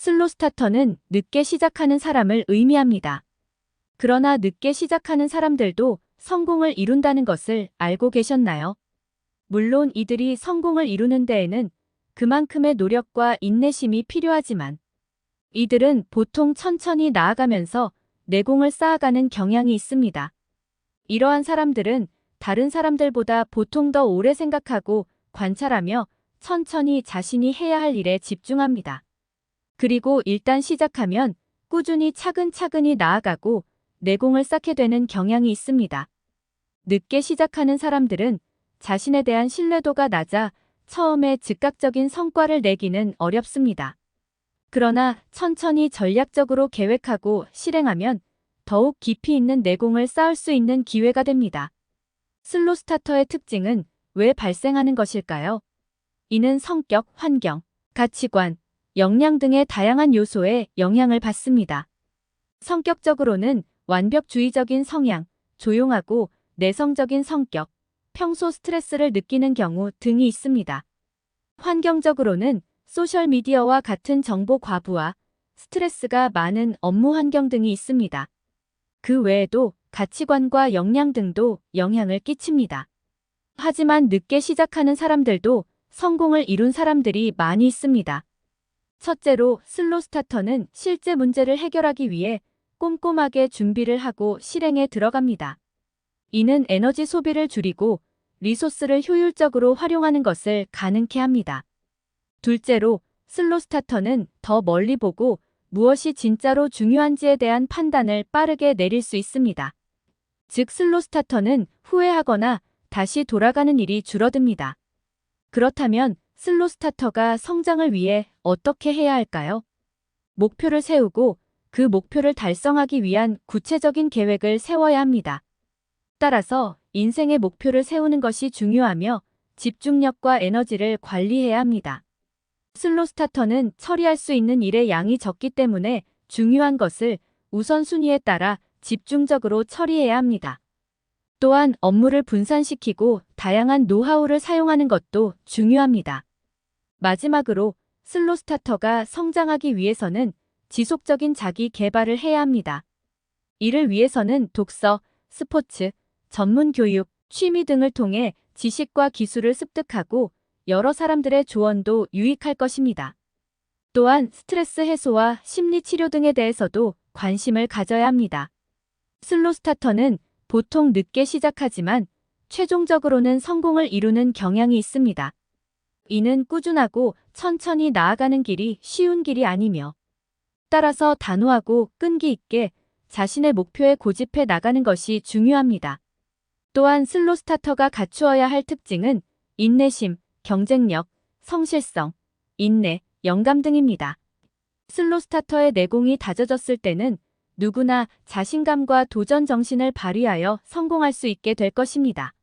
슬로 스타터는 늦게 시작하는 사람을 의미합니다. 그러나 늦게 시작하는 사람들도 성공을 이룬다는 것을 알고 계셨나요? 물론 이들이 성공을 이루는 데에는 그만큼의 노력과 인내심이 필요하지만 이들은 보통 천천히 나아가면서 내공을 쌓아가는 경향이 있습니다. 이러한 사람들은 다른 사람들보다 보통 더 오래 생각하고 관찰하며 천천히 자신이 해야 할 일에 집중합니다. 그리고 일단 시작하면 꾸준히 차근차근히 나아가고 내공을 쌓게 되는 경향이 있습니다. 늦게 시작하는 사람들은 자신에 대한 신뢰도가 낮아 처음에 즉각적인 성과를 내기는 어렵습니다. 그러나 천천히 전략적으로 계획하고 실행하면 더욱 깊이 있는 내공을 쌓을 수 있는 기회가 됩니다. 슬로 스타터의 특징은 왜 발생하는 것일까요? 이는 성격, 환경, 가치관, 역량 등의 다양한 요소에 영향을 받습니다. 성격적으로는 완벽주의적인 성향, 조용하고 내성적인 성격, 평소 스트레스를 느끼는 경우 등이 있습니다. 환경적으로는 소셜미디어와 같은 정보 과부하, 스트레스가 많은 업무 환경 등이 있습니다. 그 외에도 가치관과 역량 등도 영향을 끼칩니다. 하지만 늦게 시작하는 사람들도 성공을 이룬 사람들이 많이 있습니다. 첫째로 슬로 스타터는 실제 문제를 해결하기 위해 꼼꼼하게 준비를 하고 실행에 들어갑니다. 이는 에너지 소비를 줄이고 리소스를 효율적으로 활용하는 것을 가능케 합니다. 둘째로 슬로 스타터는 더 멀리 보고 무엇이 진짜로 중요한지에 대한 판단을 빠르게 내릴 수 있습니다. 즉 슬로 스타터는 후회하거나 다시 돌아가는 일이 줄어듭니다. 그렇다면 슬로 스타터가 성장을 위해 어떻게 해야 할까요? 목표를 세우고 그 목표를 달성하기 위한 구체적인 계획을 세워야 합니다. 따라서 인생의 목표를 세우는 것이 중요하며 집중력과 에너지를 관리해야 합니다. 슬로 스타터는 처리할 수 있는 일의 양이 적기 때문에 중요한 것을 우선순위에 따라 집중적으로 처리해야 합니다. 또한 업무를 분산시키고 다양한 노하우를 사용하는 것도 중요합니다. 마지막으로 슬로 스타터가 성장하기 위해서는 지속적인 자기 개발을 해야 합니다. 이를 위해서는 독서, 스포츠, 전문 교육, 취미 등을 통해 지식과 기술을 습득하고 여러 사람들의 조언도 유익할 것입니다. 또한 스트레스 해소와 심리 치료 등에 대해서도 관심을 가져야 합니다. 슬로 스타터는 보통 늦게 시작하지만 최종적으로는 성공을 이루는 경향이 있습니다. 이는 꾸준하고 천천히 나아가는 길이 쉬운 길이 아니며 따라서 단호하고 끈기 있게 자신의 목표에 고집해 나가는 것이 중요합니다. 또한 슬로 스타터가 갖추어야 할 특징은 인내심, 경쟁력, 성실성, 인내, 영감 등입니다. 슬로 스타터의 내공이 다져졌을 때는 누구나 자신감과 도전 정신을 발휘하여 성공할 수 있게 될 것입니다.